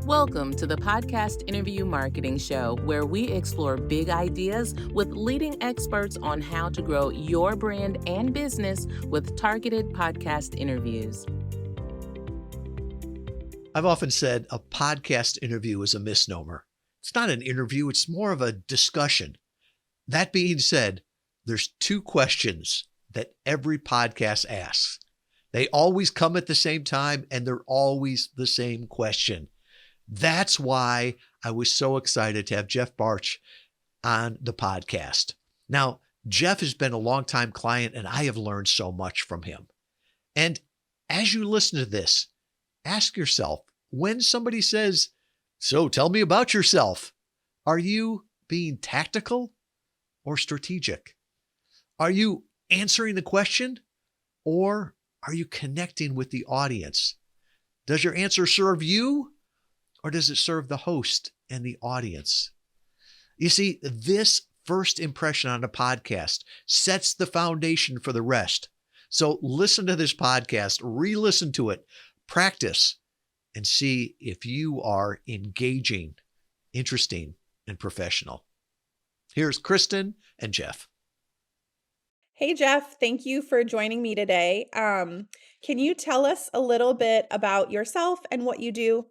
Welcome to the Podcast Interview Marketing Show, where we explore big ideas with leading experts on how to grow your brand and business with targeted podcast interviews. I've often said a podcast interview is a misnomer. It's not an interview, it's more of a discussion. That being said, there's two questions that every podcast asks. They always come at the same time, and they're always the same question. That's why I was so excited to have Jeff Bartsch on the podcast. Now, Jeff has been a longtime client, and I have learned so much from him. And as you listen to this, ask yourself, when somebody says, "So tell me about yourself," are you being tactical or strategic? Are you answering the question, or are you connecting with the audience? Does your answer serve you, or does it serve the host and the audience? You see, this first impression on a podcast sets the foundation for the rest. So listen to this podcast, re-listen to it, practice, and see if you are engaging, interesting, and professional. Here's Kristen and Jeff. Hey, Jeff, thank you for joining me today. Can you tell us a little bit about yourself and what you do?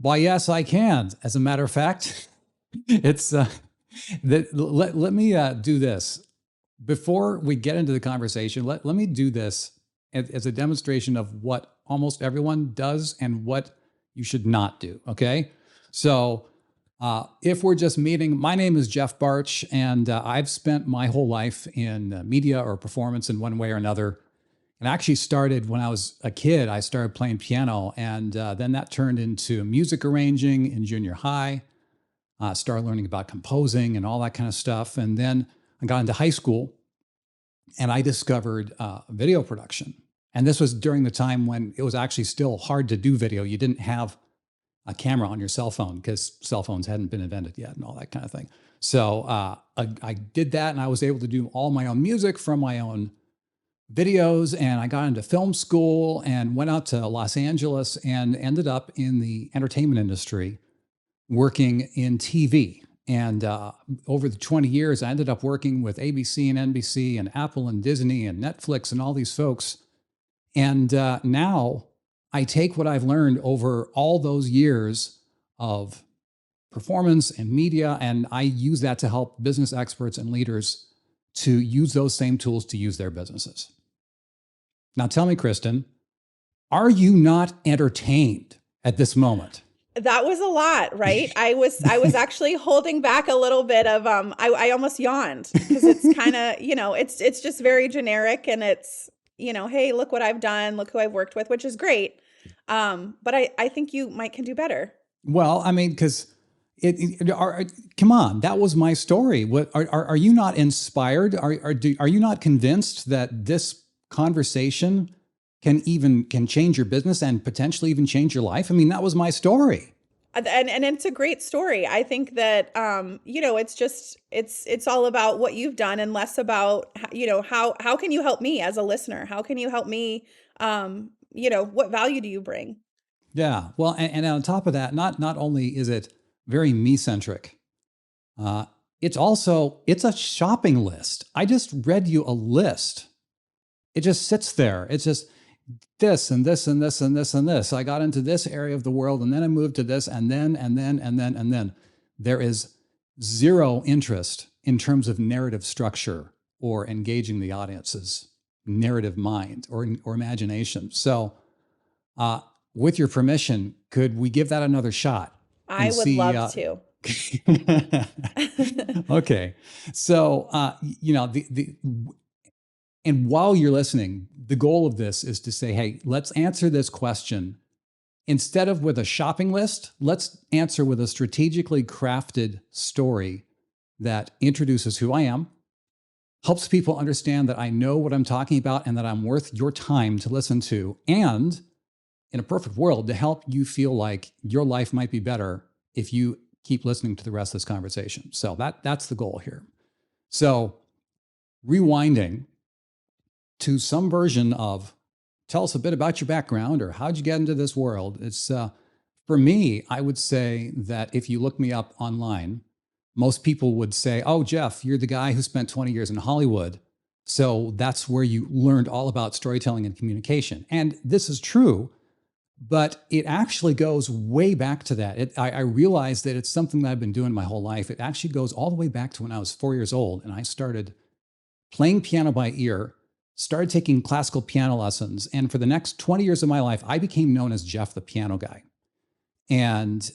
Why, yes, I can. As a matter of fact, it's let me do this. Before we get into the conversation, let me do this as a demonstration of what almost everyone does and what you should not do, okay? So if we're just meeting, my name is Jeff Bartsch, and I've spent my whole life in media or performance in one way or another. And I actually started when I was a kid. I started playing piano, and then that turned into music arranging in junior high. Started learning about composing and all that kind of stuff. And then I got into high school, and I discovered video production. And this was during the time when it was actually still hard to do video. You didn't have a camera on your cell phone because cell phones hadn't been invented yet and all that kind of thing. So I did that, and I was able to do all my own music from my own videos, and I got into film school and went out to Los Angeles and ended up in the entertainment industry working in TV. And over the 20 years, I ended up working with ABC and NBC and Apple and Disney and Netflix and all these folks. And now I take what I've learned over all those years of performance and media, and I use that to help business experts and leaders to use those same tools to use their businesses. Now tell me, Kristen, are you not entertained at this moment? That was a lot, right? I was actually holding back a little bit of I almost yawned because it's kind of, it's just very generic, and it's, hey, look what I've done, look who I've worked with, which is great. But I think you can do better. Well, I mean, because come on, that was my story. What are you not inspired? Are you not convinced that this conversation can change your business and potentially even change your life? I mean, that was my story. And it's a great story. I think that, it's all about what you've done and less about, how can you help me as a listener? How can you help me? What value do you bring? Yeah. Well, and on top of that, not only is it very me-centric, it's a shopping list. I just read you a list. It just sits there. It's just this and this and this and this and this. I got into this area of the world, and then I moved to this, and then. There is zero interest in terms of narrative structure or engaging the audience's narrative mind or imagination. So with your permission, could we give that another shot? I would love to. Okay. So, and while you're listening, the goal of this is to say, hey, let's answer this question. Instead of with a shopping list, let's answer with a strategically crafted story that introduces who I am, helps people understand that I know what I'm talking about and that I'm worth your time to listen to, and in a perfect world, to help you feel like your life might be better if you keep listening to the rest of this conversation. So that's the goal here. So rewinding to some version of tell us a bit about your background or how'd you get into this world. It's For me, I would say that if you look me up online, most people would say, oh, Jeff, you're the guy who spent 20 years in Hollywood. So that's where you learned all about storytelling and communication. And this is true, but it actually goes way back to that. I realized that it's something that I've been doing my whole life. It actually goes all the way back to when I was 4 years old and I started playing piano by ear, started taking classical piano lessons. And for the next 20 years of my life, I became known as Jeff the Piano Guy. And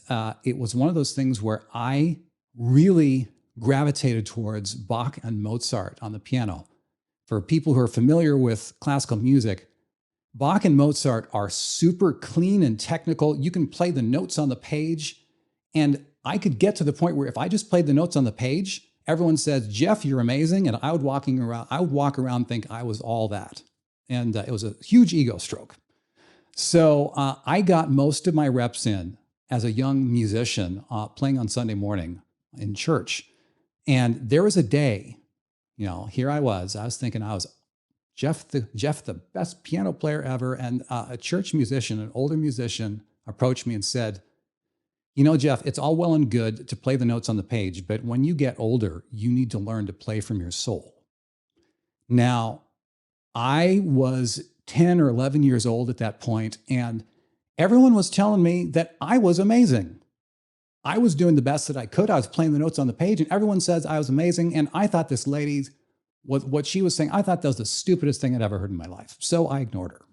it was one of those things where I really gravitated towards Bach and Mozart on the piano. For people who are familiar with classical music, Bach and Mozart are super clean and technical. You can play the notes on the page. And I could get to the point where if I just played the notes on the page, everyone says, Jeff, you're amazing. And I would walk around and think I was all that. And it was a huge ego stroke. So I got most of my reps in as a young musician playing on Sunday morning in church. And there was a day, here I was thinking I was Jeff, the best piano player ever. And a church musician, an older musician, approached me and said, Jeff, it's all well and good to play the notes on the page, but when you get older, you need to learn to play from your soul. Now, I was 10 or 11 years old at that point, and everyone was telling me that I was amazing. I was doing the best that I could. I was playing the notes on the page, and everyone says I was amazing. And I thought this lady, what she was saying, I thought that was the stupidest thing I'd ever heard in my life. So I ignored her.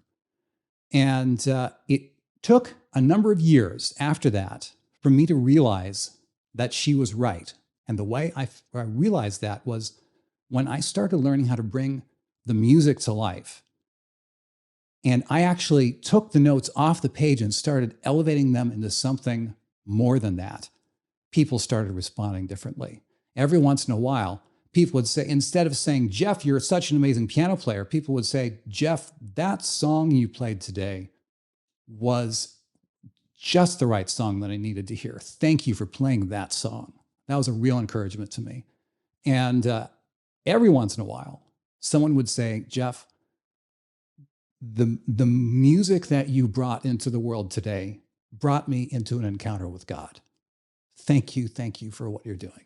And it took a number of years after that for me to realize that she was right. And the way I realized that was when I started learning how to bring the music to life. And I actually took the notes off the page and started elevating them into something more than that. People started responding differently. Every once in a while, people would say, instead of saying, Jeff, you're such an amazing piano player, people would say, Jeff, that song you played today was just the right song that I needed to hear. Thank you for playing that song. That was a real encouragement to me. And every once in a while, someone would say, Jeff, the music that you brought into the world today brought me into an encounter with God. Thank you for what you're doing.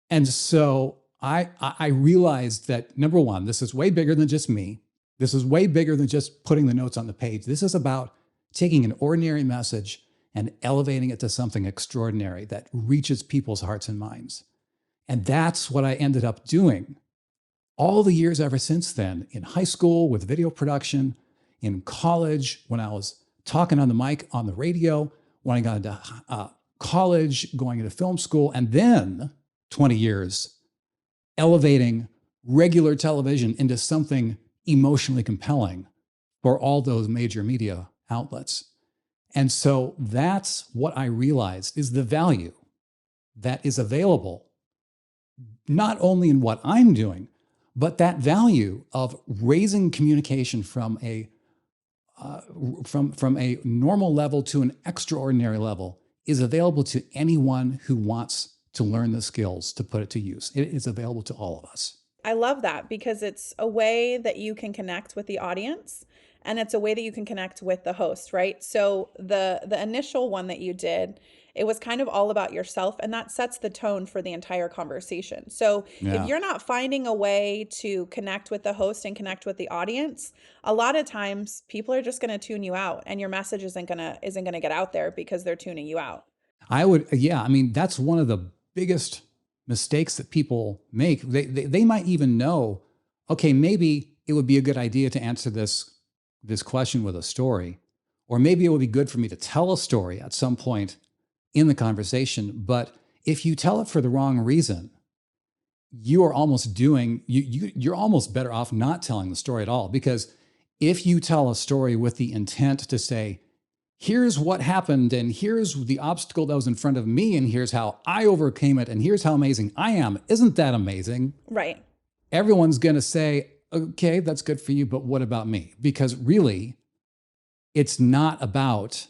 And so I realized that, number one, this is way bigger than just me. This is way bigger than just putting the notes on the page. This is about taking an ordinary message and elevating it to something extraordinary that reaches people's hearts and minds. And that's what I ended up doing all the years ever since then, in high school with video production, in college when I was talking on the mic on the radio, when I got into college, going into film school, and then 20 years elevating regular television into something emotionally compelling for all those major media outlets. And so that's what I realized is the value that is available, not only in what I'm doing, but that value of raising communication from a normal level to an extraordinary level is available to anyone who wants to learn the skills to put it to use. It is available to all of us. I love that because it's a way that you can connect with the audience and it's a way that you can connect with the host, right? So the initial one that you did, it was kind of all about yourself, and that sets the tone for the entire conversation. So if you're not finding a way to connect with the host and connect with the audience, a lot of times people are just going to tune you out and your message isn't going to get out there because they're tuning you out. I mean, that's one of the biggest mistakes that people make. They might even know, okay, maybe it would be a good idea to answer this question with a story, or maybe it would be good for me to tell a story at some point in the conversation. But if you tell it for the wrong reason, you're almost better off not telling the story at all. Because if you tell a story with the intent to say, here's what happened, and here's the obstacle that was in front of me, and here's how I overcame it, and here's how amazing I am, isn't that amazing? Right. Everyone's going to say, okay, that's good for you, but what about me? Because really, it's not about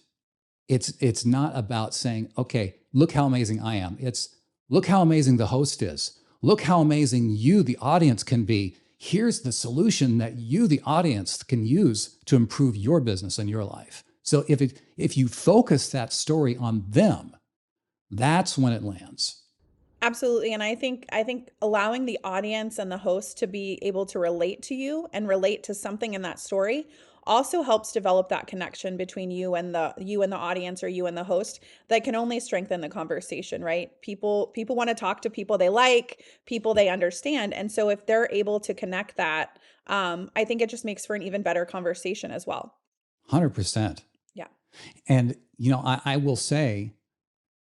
saying, okay, look how amazing I am. It's look how amazing the host is. Look how amazing you, the audience, can be. Here's the solution that you, the audience, can use to improve your business and your life. So if you focus that story on them, that's when it lands. Absolutely. And I think allowing the audience and the host to be able to relate to you and relate to something in that story also helps develop that connection between you and the audience, or you and the host, that can only strengthen the conversation, right? People want to talk to people they like, people they understand. And so if they're able to connect that, I think it just makes for an even better conversation as well. 100%. Yeah. And, I will say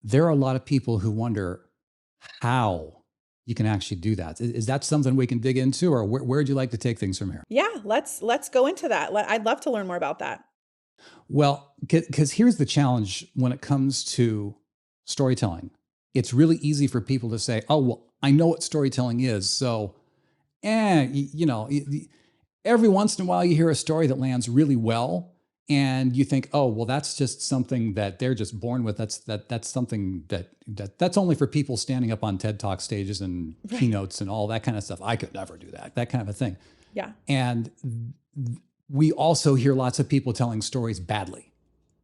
there are a lot of people who wonder how you can actually do that. Is that something we can dig into, or where would you like to take things from here? Yeah, let's go into that. I'd love to learn more about that. Well, because here's the challenge when it comes to storytelling. It's really easy for people to say, oh, well, I know what storytelling is. So, every once in a while you hear a story that lands really well, and you think, oh, well, that's just something that they're just born with. That's something that's only for people standing up on TED Talk stages and keynotes and all that kind of stuff. I could never do that kind of a thing. Yeah. And we also hear lots of people telling stories badly.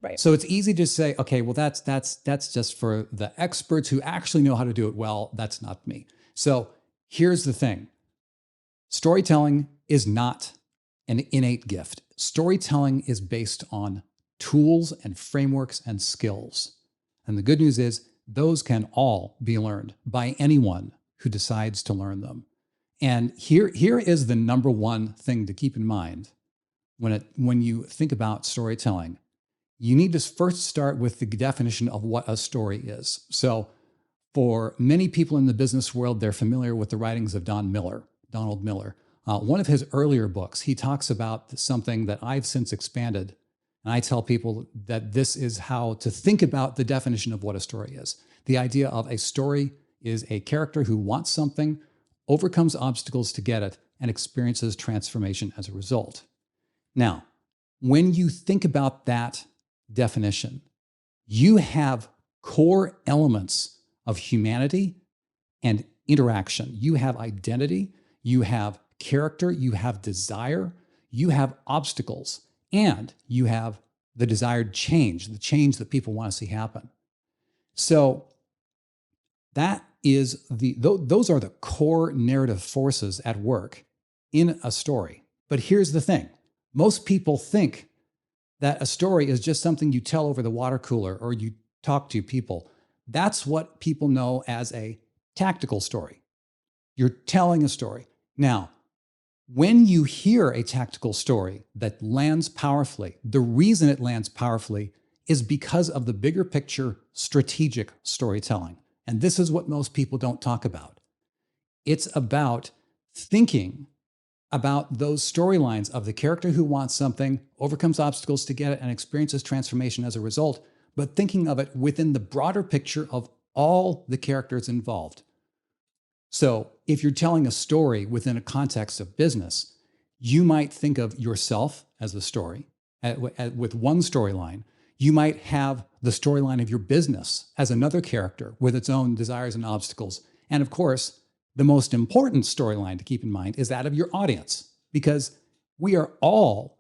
Right. So it's easy to say, okay, well, that's just for the experts who actually know how to do it well. That's not me. So here's the thing. Storytelling is not an innate gift. Storytelling is based on tools and frameworks and skills. And the good news is those can all be learned by anyone who decides to learn them. And here is the number one thing to keep in mind when you think about storytelling. You need to first start with the definition of what a story is. So for many people in the business world, they're familiar with the writings of Donald Miller. One of his earlier books, he talks about something that I've since expanded. And I tell people that this is how to think about the definition of what a story is. The idea of a story is a character who wants something, overcomes obstacles to get it, and experiences transformation as a result. Now, when you think about that definition, you have core elements of humanity and interaction. You have identity, you have character, you have desire, you have obstacles, and you have the desired change, the change that people want to see happen. So that is those are the core narrative forces at work in a story. But here's the thing. Most people think that a story is just something you tell over the water cooler or you talk to people. That's what people know as a tactical story. You're telling a story. Now, when you hear a tactical story that lands powerfully, the reason it lands powerfully is because of the bigger picture strategic storytelling. And this is what most people don't talk about. It's about thinking about those storylines of the character who wants something, overcomes obstacles to get it, and experiences transformation as a result, but thinking of it within the broader picture of all the characters involved. So if you're telling a story within a context of business, you might think of yourself as the story with one storyline. You might have the storyline of your business as another character with its own desires and obstacles. And of course, the most important storyline to keep in mind is that of your audience, because we are all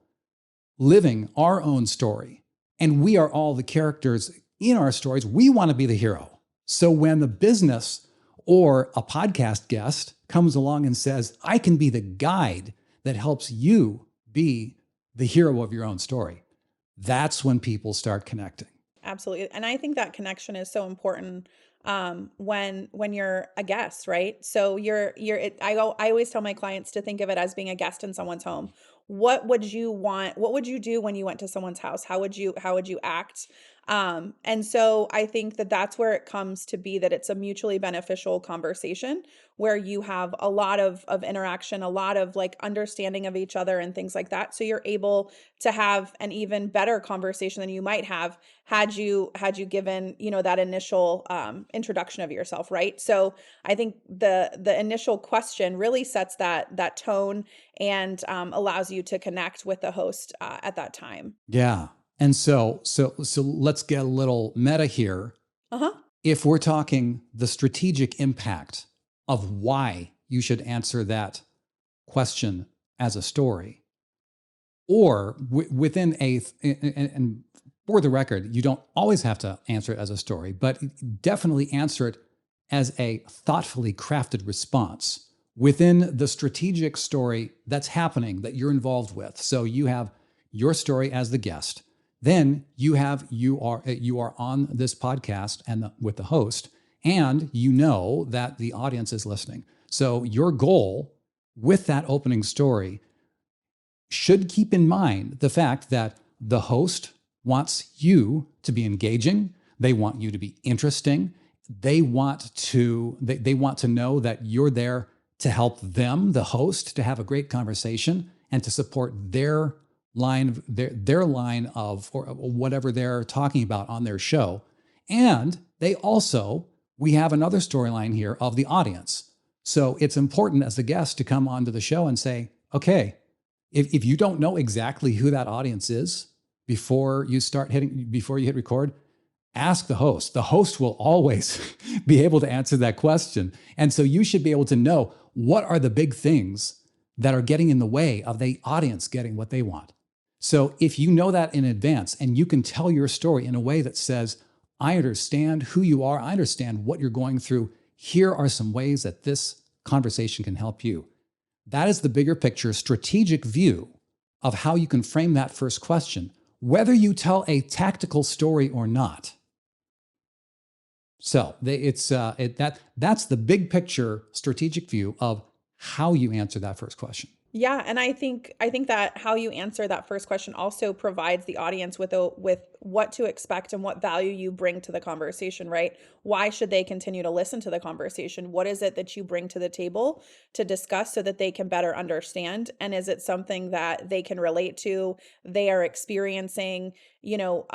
living our own story and we are all the characters in our stories. We want to be the hero. So when the business or a podcast guest comes along and says, I can be the guide that helps you be the hero of your own story, that's when people start connecting. Absolutely. And I think that connection is so important when you're a guest, right? So I always tell my clients to think of it as being a guest in someone's home. What would you want? What would you do when you went to someone's house? How would you act? And so I think that that's where it comes to be, that it's a mutually beneficial conversation where you have a lot of interaction, a lot of like understanding of each other and things like that. So you're able to have an even better conversation than you might have had you given, that initial introduction of yourself, right? So I think the initial question really sets that tone and allows you to connect with the host at that time. Yeah. And so let's get a little meta here. Uh-huh. If we're talking the strategic impact of why you should answer that question as a story, or within and for the record, you don't always have to answer it as a story, but definitely answer it as a thoughtfully crafted response within the strategic story that's happening that you're involved with. So you have your story as the guest. Then you are on this podcast and with the host, and you know that the audience is listening. So your goal with that opening story should keep in mind the fact that the host wants you to be engaging. They want you to be interesting. They want to know that you're there to help them, the host, to have a great conversation and to support their line of or whatever they're talking about on their show. And we have another storyline here of the audience. So it's important as the guest to come onto the show and say, okay, if you don't know exactly who that audience is before you hit record, ask the host. The host will always be able to answer that question. And so you should be able to know what are the big things that are getting in the way of the audience getting what they want. So if you know that in advance and you can tell your story in a way that says, I understand who you are, I understand what you're going through, here are some ways that this conversation can help you. That is the bigger picture, strategic view of how you can frame that first question, whether you tell a tactical story or not. So that's the big picture strategic view of how you answer that first question. Yeah, and I think that how you answer that first question also provides the audience with what to expect and what value you bring to the conversation, right? Why should they continue to listen to the conversation? What is it that you bring to the table to discuss so that they can better understand? And is it something that they can relate to, they are experiencing, so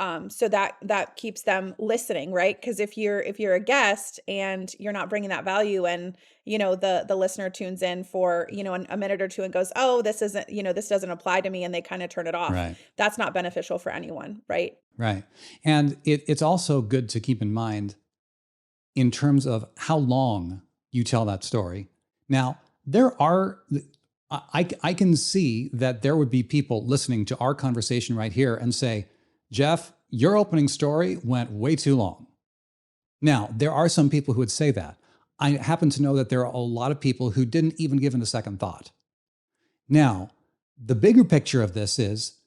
that keeps them listening, right? Because if you're a guest and you're not bringing that value and the listener tunes in for a minute or two and goes, oh, this doesn't apply to me, and they kind of turn it off. Right. That's not beneficial for anyone, right? Right. And it's also good to keep in mind in terms of how long you tell that story. Now, I can see that there would be people listening to our conversation right here and say, Jeff, your opening story went way too long. Now, there are some people who would say that. I happen to know that there are a lot of people who didn't even give it a second thought. Now, the bigger picture of this is,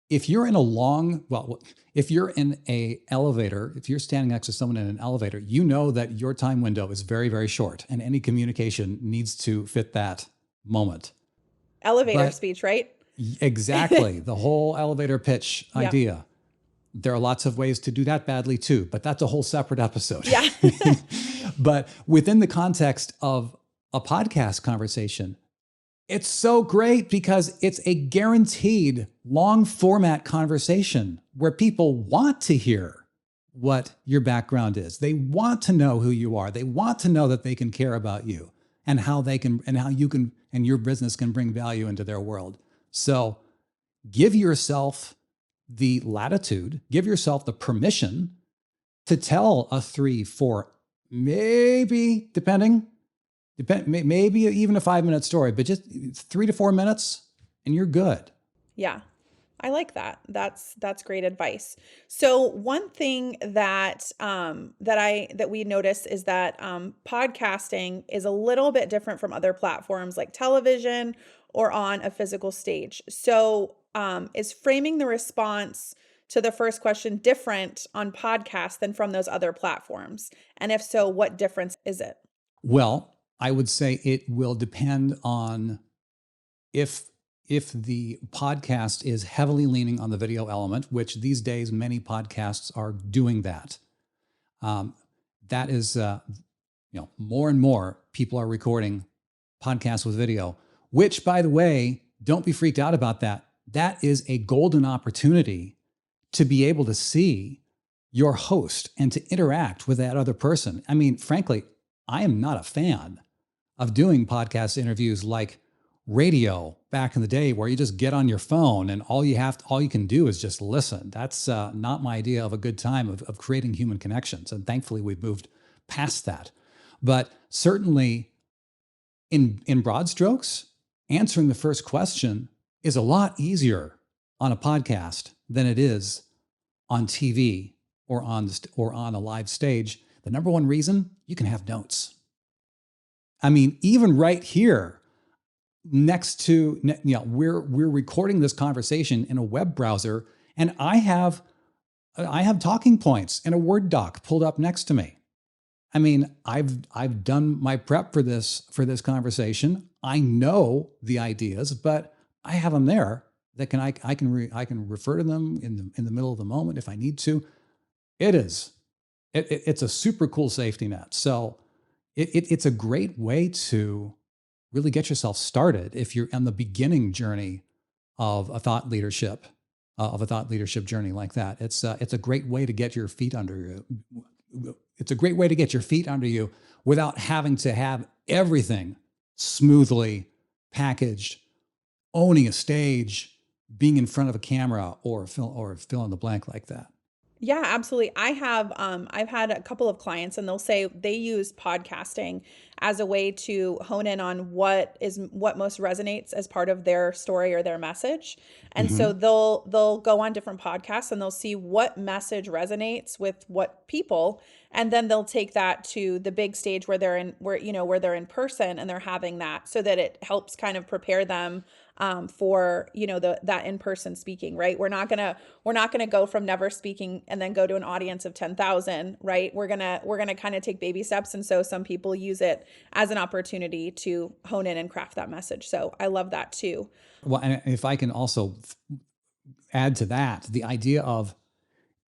if you're in an elevator, if you're standing next to someone in an elevator, you know that your time window is very, very short, and any communication needs to fit that moment. Elevator speech, right? Exactly. The whole elevator pitch idea. Yep. There are lots of ways to do that badly too, but that's a whole separate episode. Yeah. But within the context of a podcast conversation, it's so great because it's a guaranteed long format conversation where people want to hear what your background is. They want to know who you are. They want to know that they can care about you and how you can and your business can bring value into their world. So give yourself the latitude, give yourself the permission to tell a 3, 4, maybe maybe even a 5-minute story, but just 3 to 4 minutes and you're good. Yeah. I like that. That's great advice. So one thing that we notice is that podcasting is a little bit different from other platforms like television or on a physical stage. So is framing the response to the first question different on podcasts than from those other platforms? And if so, what difference is it? Well, I would say it will depend on if the podcast is heavily leaning on the video element, which these days many podcasts are doing that. That is, more and more people are recording podcasts with video, which, by the way, don't be freaked out about that. That is a golden opportunity to be able to see your host and to interact with that other person. I mean, frankly, I am not a fan of doing podcast interviews like radio back in the day where you just get on your phone and all you can do is just listen. That's not my idea of a good time of creating human connections. And thankfully we've moved past that. But certainly in broad strokes, answering the first question is a lot easier on a podcast than it is on TV or on a live stage, the number one reason, you can have notes. I mean, even right here next to, we're recording this conversation in a web browser, and I have talking points in a Word doc pulled up next to me. I mean, I've done my prep for this conversation. I know the ideas, but I have them there that I can refer to them in the middle of the moment if I need to. It's a super cool safety net. So it's a great way to really get yourself started if you're on the beginning journey of a thought leadership journey like that. It's a great way to get your feet under you. It's a great way to get your feet under you without having to have everything smoothly packaged, owning a stage, being in front of a camera, or fill in the blank like that. Yeah, absolutely. I've had a couple of clients, and they'll say they use podcasting as a way to hone in on what most resonates as part of their story or their message. And so they'll go on different podcasts and they'll see what message resonates with what people, and then they'll take that to the big stage where they're in person and they're having that, so that it helps kind of prepare them for that in-person speaking, right? We're not gonna go from never speaking and then go to an audience of 10,000, right? We're gonna kind of take baby steps, and so some people use it as an opportunity to hone in and craft that message. So I love that too. Well, and if I can also add to that, the idea of,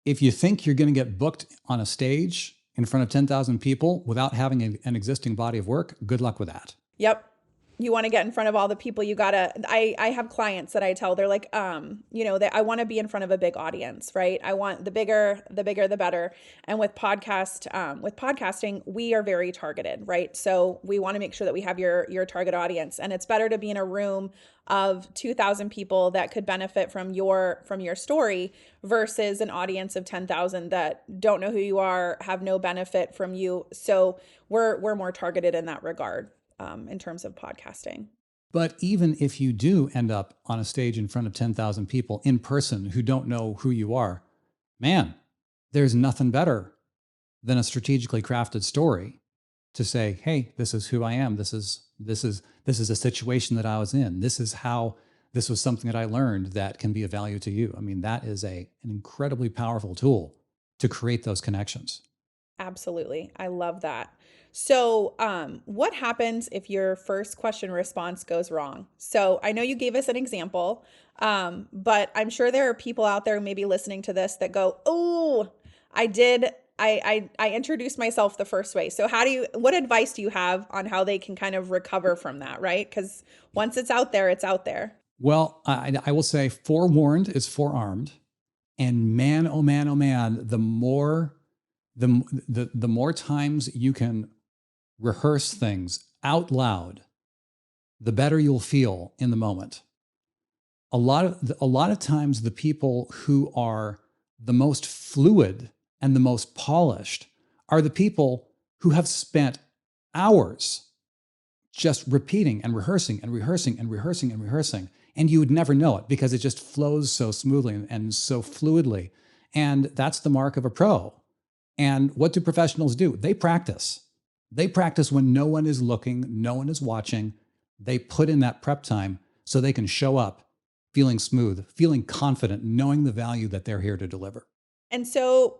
if you think you're going to get booked on a stage in front of 10,000 people without having an existing body of work, good luck with that. Yep. You want to get in front of all the people. I have clients that I tell, they're like, that I want to be in front of a big audience, right? I want the bigger, the better. And with podcasting, we are very targeted, right? So we want to make sure that we have your target audience, and it's better to be in a room of 2,000 people that could benefit from your story versus an audience of 10,000 that don't know who you are, have no benefit from you. So we're more targeted in that regard. In terms of podcasting. But even if you do end up on a stage in front of 10,000 people in person who don't know who you are, man, there's nothing better than a strategically crafted story to say, hey, this is who I am. This is a situation that I was in. This was something that I learned that can be of value to you. I mean, that is an incredibly powerful tool to create those connections. Absolutely. I love that. So what happens if your first question response goes wrong? So I know you gave us an example, but I'm sure there are people out there maybe listening to this that go, oh, I introduced myself the first way. So what advice do you have on how they can kind of recover from that, right? Because once it's out there, it's out there. Well, I will say forewarned is forearmed. And man, oh man, oh man, the more times you can rehearse things out loud, the better you'll feel in the moment. A lot of times, the people who are the most fluid and the most polished are the people who have spent hours just repeating and rehearsing and rehearsing and rehearsing and rehearsing. And you would never know it because it just flows so smoothly and so fluidly. And that's the mark of a pro. And what do professionals do? They practice. They practice when no one is looking, no one is watching. They put in that prep time so they can show up feeling smooth, feeling confident, knowing the value that they're here to deliver. And so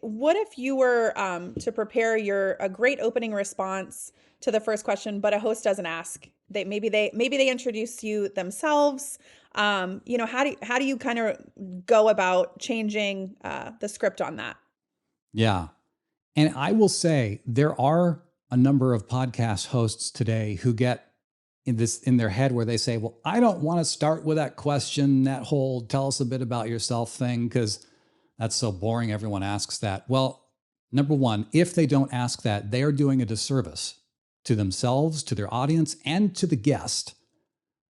what if you were to prepare a great opening response to the first question, but a host doesn't ask? Maybe they introduce you themselves. How do you kind of go about changing the script on that? Yeah. And I will say there are a number of podcast hosts today who get in their head where they say, well, I don't want to start with that question, that whole tell us a bit about yourself thing, because that's so boring. Everyone asks that. Well, number one, if they don't ask that, they are doing a disservice to themselves, to their audience, and to the guest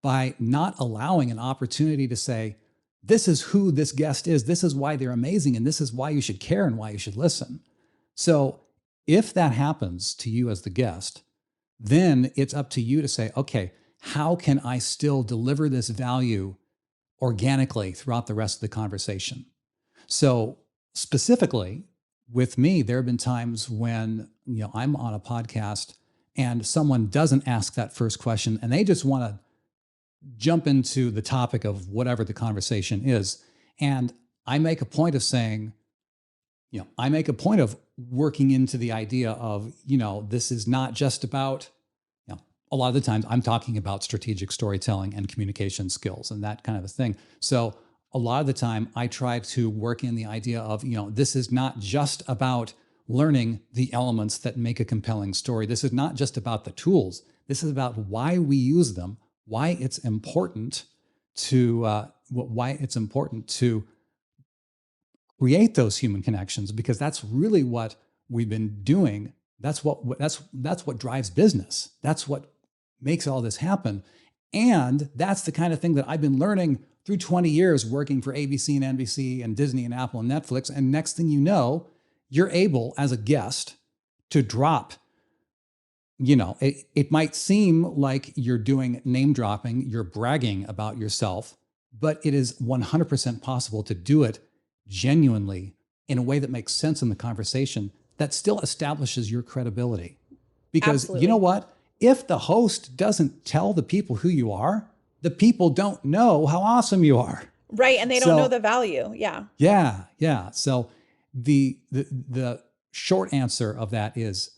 by not allowing an opportunity to say, this is who this guest is, this is why they're amazing, and this is why you should care and why you should listen. So if that happens to you as the guest, then it's up to you to say, okay, how can I still deliver this value organically throughout the rest of the conversation? So specifically with me, there have been times when, I'm on a podcast and someone doesn't ask that first question and they just want to jump into the topic of whatever the conversation is. And I make a point of saying, I make a point of working into the idea of, this is not just about, a lot of the times I'm talking about strategic storytelling and communication skills and that kind of a thing. So a lot of the time I try to work in the idea of, this is not just about learning the elements that make a compelling story. This is not just about the tools. This is about why we use them, why it's important to create those human connections, because that's really what we've been doing. That's what drives business. That's what makes all this happen. And that's the kind of thing that I've been learning through 20 years working for ABC and NBC and Disney and Apple and Netflix. And next thing you know, you're able as a guest to drop, it might seem like you're doing name dropping, you're bragging about yourself, but it is 100% possible to do it genuinely in a way that makes sense in the conversation that still establishes your credibility. Because Absolutely. You know what? If the host doesn't tell the people who you are, the people don't know how awesome you are. Right. And they don't know the value. Yeah. Yeah. So the short answer of that is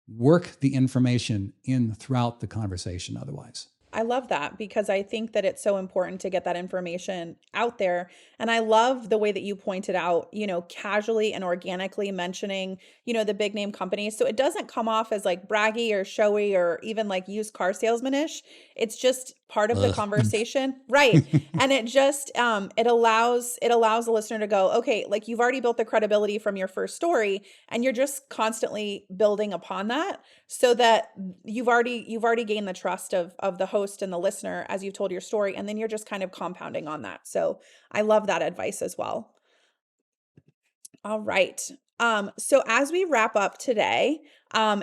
work the information in throughout the conversation otherwise. I love that, because I think that it's so important to get that information out there. And I love the way that you pointed out, casually and organically mentioning, the big name companies. So it doesn't come off as like braggy or showy or even like used car salesman-ish. It's just part of the conversation. Right. And it just, it allows the listener to go, okay, like you've already built the credibility from your first story and you're just constantly building upon that, so that you've already gained the trust of the host and the listener as you've told your story. And then you're just kind of compounding on that. So I love that advice as well. All right. So as we wrap up today,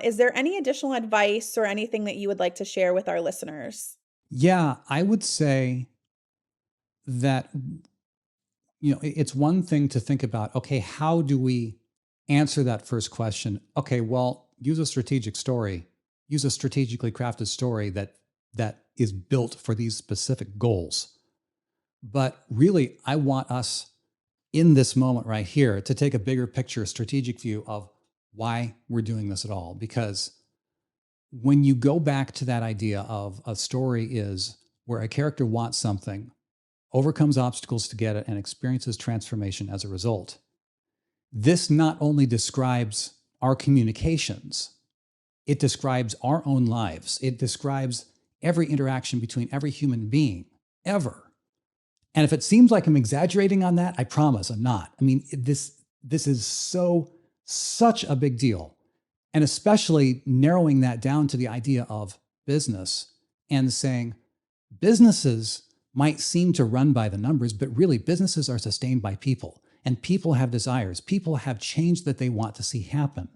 is there any additional advice or anything that you would like to share with our listeners? Yeah, I would say that, it's one thing to think about, okay, how do we answer that first question? Okay, well, use a strategic story, use a strategically crafted story that is built for these specific goals. But really, I want us in this moment right here to take a bigger picture, strategic view of why we're doing this at all. Because when you go back to that idea of a story is where a character wants something, overcomes obstacles to get it, and experiences transformation as a result, this not only describes our communications, it describes our own lives. It describes every interaction between every human being ever. And if it seems like I'm exaggerating on that, I promise I'm not. I mean, this is such a big deal. And especially narrowing that down to the idea of business and saying businesses might seem to run by the numbers, but really businesses are sustained by people, and people have desires. People have change that they want to see happen.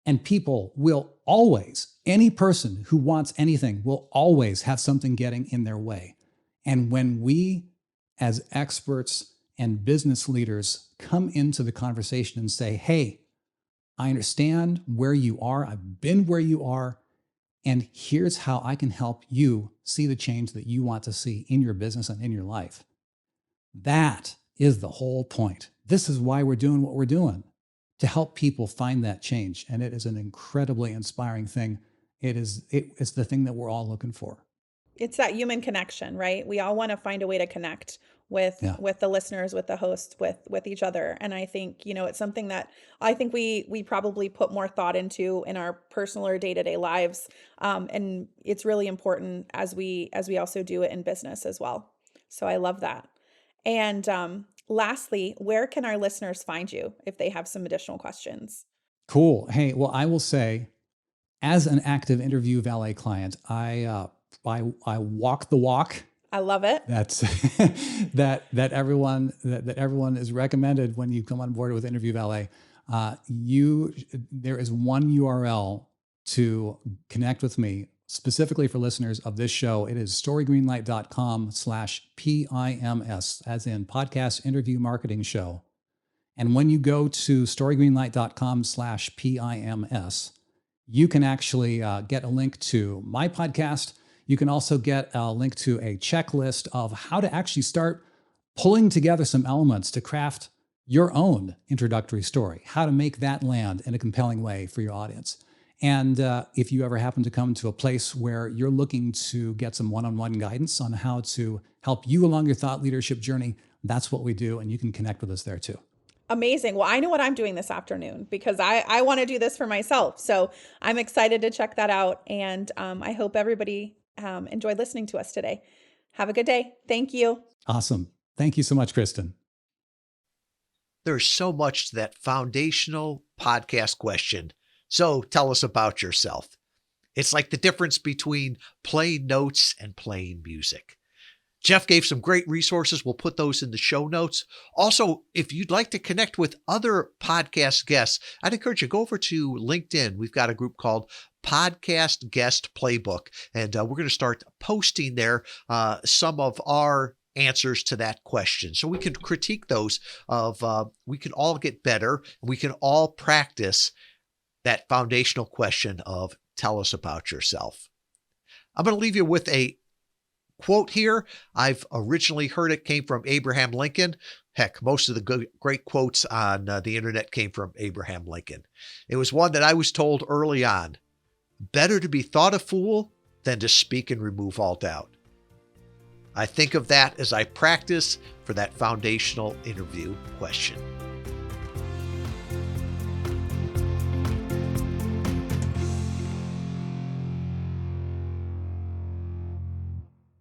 And people will always, any person who wants anything will always have something getting in their way. And when we as experts and business leaders come into the conversation and say, hey, I understand where you are. I've been where you are. And here's how I can help you see the change that you want to see in your business and in your life. That is the whole point. This is why we're doing what we're doing, to help people find that change. And it is an incredibly inspiring thing. It's the thing that we're all looking for. It's that human connection, right? We all want to find a way to connect with the listeners, with the host, with each other. And I think, it's something that I think we probably put more thought into in our personal or day-to-day lives. And it's really important as we also do it in business as well. So I love that. And lastly, where can our listeners find you if they have some additional questions? Cool. Hey, well, I will say, as an active Interview Valet client, I walk the walk. I love it. That's that everyone is recommended when you come on board with Interview Valet. There is one URL to connect with me specifically for listeners of this show. It is storygreenlight.com/PIMS, as in Podcast Interview Marketing Show. And when you go to storygreenlight.com/PIMS, you can actually get a link to my podcast. You can also get a link to a checklist of how to actually start pulling together some elements to craft your own introductory story, how to make that land in a compelling way for your audience. And if you ever happen to come to a place where you're looking to get some one-on-one guidance on how to help you along your thought leadership journey, that's what we do. And you can connect with us there too. Amazing. Well, I know what I'm doing this afternoon because I want to do this for myself. So I'm excited to check that out. And I hope everybody enjoyed listening to us today. Have a good day. Thank you. Awesome. Thank you so much, Kristen. There's so much to that foundational podcast question. So tell us about yourself. It's like the difference between playing notes and playing music. Jeff gave some great resources. We'll put those in the show notes. Also, if you'd like to connect with other podcast guests, I'd encourage you to go over to LinkedIn. We've got a group called Podcast Guest Playbook, and we're going to start posting there some of our answers to that question. So we can critique those we can all get better. We can all practice that foundational question of tell us about yourself. I'm going to leave you with a quote here. I've originally heard it came from Abraham Lincoln. Heck, most of the great quotes on the internet came from Abraham Lincoln. It was one that I was told early on, better to be thought a fool than to speak and remove all doubt. I think of that as I practice for that foundational interview question.